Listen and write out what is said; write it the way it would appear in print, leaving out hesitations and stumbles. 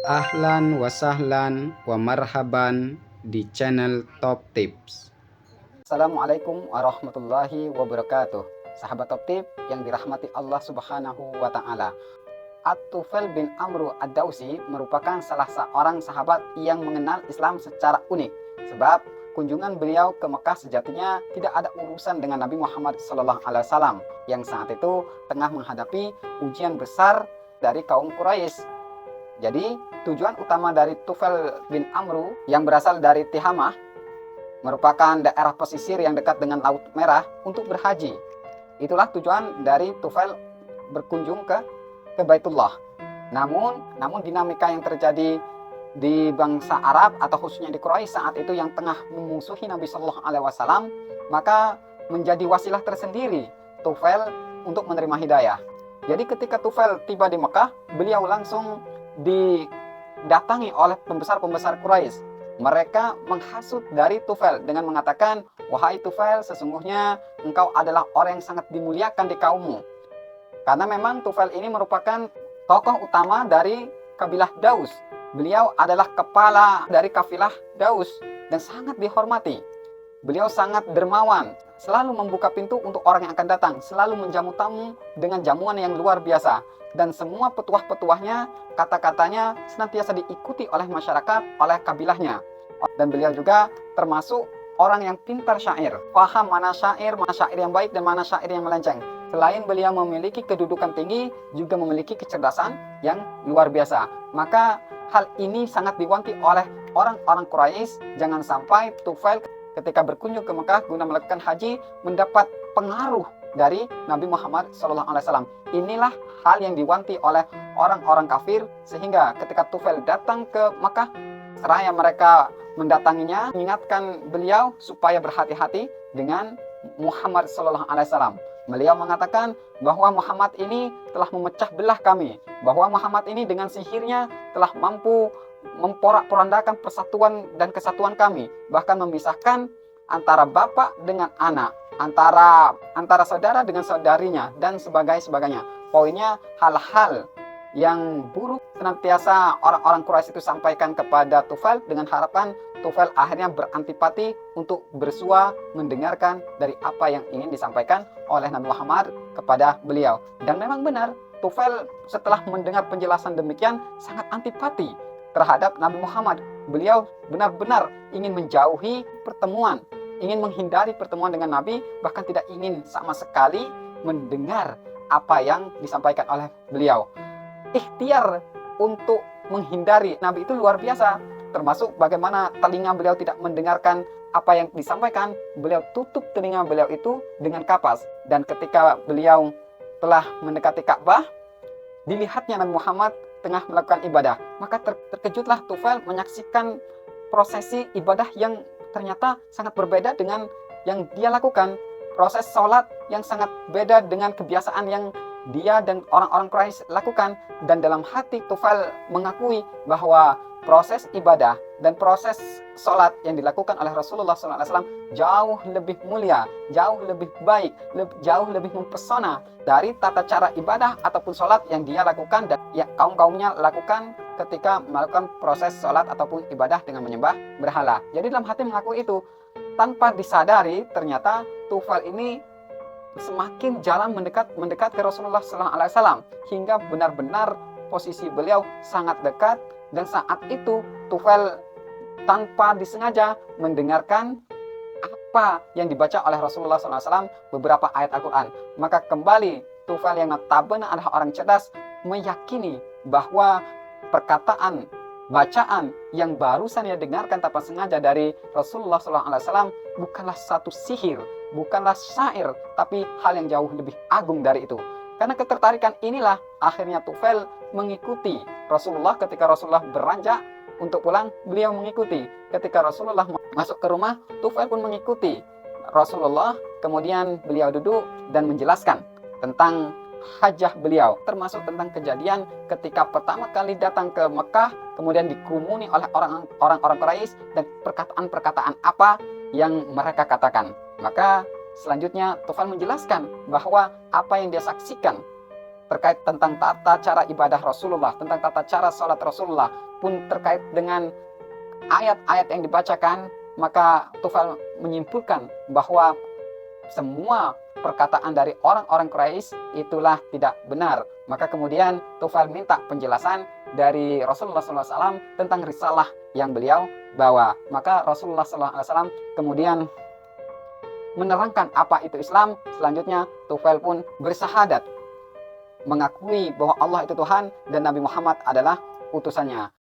Ahlan wa sahlan wa marhaban di channel Top Tips. Assalamualaikum warahmatullahi wabarakatuh. Sahabat Top Tip yang dirahmati Allah Subhanahu wa Ta'ala. At-Tufail bin Amru Ad-Dausi merupakan salah seorang sahabat yang mengenal Islam secara unik. Sebab kunjungan beliau ke Mekah sejatinya tidak ada urusan dengan Nabi Muhammad SAW yang saat itu tengah menghadapi ujian besar dari kaum Quraisy. Jadi tujuan utama dari Tufail bin Amru yang berasal dari Tihamah, merupakan daerah pesisir yang dekat dengan Laut Merah, untuk berhaji. Itulah tujuan dari Tufail berkunjung ke Baitullah. Namun dinamika yang terjadi di bangsa Arab atau khususnya di Quraisy saat itu yang tengah memusuhi Nabi Shallallahu Alaihi Wasallam, maka menjadi wasilah tersendiri Tufail untuk menerima hidayah. Jadi ketika Tufail tiba di Mekah, beliau langsung didatangi oleh pembesar-pembesar Quraisy. Mereka menghasut dari Tufail dengan mengatakan, "Wahai Tufail, sesungguhnya engkau adalah orang yang sangat dimuliakan di kaummu." Karena memang Tufail ini merupakan tokoh utama dari kabilah Daus. Beliau adalah kepala dari kafilah Daus dan sangat dihormati. Beliau sangat dermawan, selalu membuka pintu untuk orang yang akan datang, selalu menjamu tamu dengan jamuan yang luar biasa. Dan semua petuah-petuahnya, kata-katanya senantiasa diikuti oleh masyarakat, oleh kabilahnya. Dan beliau juga termasuk orang yang pintar syair, paham mana syair yang baik dan mana syair yang melenceng. Selain beliau memiliki kedudukan tinggi, juga memiliki kecerdasan yang luar biasa. Maka hal ini sangat diwanti oleh orang-orang Quraisy. Jangan sampai Tufail ketika berkunjung ke Mekah guna melakukan haji mendapat pengaruh dari Nabi Muhammad SAW. Inilah hal yang diwanti oleh orang-orang kafir, sehingga ketika Tufail datang ke Mekah, seraya mereka mendatanginya, mengingatkan beliau supaya berhati-hati dengan Muhammad SAW. Beliau mengatakan bahwa Muhammad ini telah memecah belah kami, bahwa Muhammad ini dengan sihirnya telah mampu memporak-porandakan persatuan dan kesatuan kami, bahkan memisahkan antara bapak dengan anak, antara saudara dengan saudarinya, dan sebagainya. Poinnya, hal-hal yang buruk senantiasa orang-orang Quraisy itu sampaikan kepada Tufail dengan harapan Tufail akhirnya berantipati untuk bersua mendengarkan dari apa yang ingin disampaikan oleh Nabi Muhammad kepada beliau. Dan memang benar, Tufail setelah mendengar penjelasan demikian sangat antipati terhadap Nabi Muhammad. Beliau benar-benar ingin menjauhi pertemuan, ingin menghindari pertemuan dengan Nabi, bahkan tidak ingin sama sekali mendengar apa yang disampaikan oleh beliau. Ikhtiar untuk menghindari Nabi itu luar biasa, termasuk bagaimana telinga beliau tidak mendengarkan apa yang disampaikan. Beliau tutup telinga beliau itu dengan kapas. Dan ketika beliau telah mendekati Ka'bah, dilihatnya Nabi Muhammad tengah melakukan ibadah. Maka terkejutlah Tufail menyaksikan prosesi ibadah yang ternyata sangat berbeda dengan yang dia lakukan. Proses sholat yang sangat beda dengan kebiasaan yang dia dan orang-orang Quraisy lakukan. Dan dalam hati Tufail mengakui bahwa proses ibadah dan proses sholat yang dilakukan oleh Rasulullah SAW jauh lebih mulia, jauh lebih baik, jauh lebih mempesona dari tata cara ibadah ataupun sholat yang dia lakukan dan ya kaum-kaumnya lakukan ketika melakukan proses sholat ataupun ibadah dengan menyembah berhala. Jadi dalam hati mengaku itu, tanpa disadari ternyata Tufail ini semakin jalan mendekat ke Rasulullah SAW hingga benar-benar posisi beliau sangat dekat. Dan saat itu Tufail tanpa disengaja mendengarkan apa yang dibaca oleh Rasulullah SAW, beberapa ayat Al-Quran. Maka kembali Tufail yang notabene adalah orang cerdas meyakini bahwa perkataan, bacaan yang barusan ia dengarkan tanpa sengaja dari Rasulullah SAW bukanlah satu sihir, bukanlah syair, tapi hal yang jauh lebih agung dari itu. Karena ketertarikan inilah akhirnya Tufail mengikuti Rasulullah. Ketika Rasulullah beranjak untuk pulang, beliau mengikuti. Ketika Rasulullah masuk ke rumah, Tufail pun mengikuti Rasulullah. Kemudian beliau duduk dan menjelaskan tentang hajah beliau, termasuk tentang kejadian ketika pertama kali datang ke Mekah, kemudian dikerumuni oleh orang-orang Quraisy dan perkataan-perkataan apa yang mereka katakan. Maka selanjutnya Tufail menjelaskan bahwa apa yang dia saksikan terkait tentang tata cara ibadah Rasulullah, tentang tata cara sholat Rasulullah, pun terkait dengan ayat-ayat yang dibacakan, maka Tufail menyimpulkan bahwa semua perkataan dari orang-orang Quraisy itulah tidak benar. Maka kemudian Tufail minta penjelasan dari Rasulullah SAW tentang risalah yang beliau bawa. Maka Rasulullah SAW kemudian menerangkan apa itu Islam. Selanjutnya Tufail pun bersyahadat, mengakui bahwa Allah itu Tuhan dan Nabi Muhammad adalah utusannya.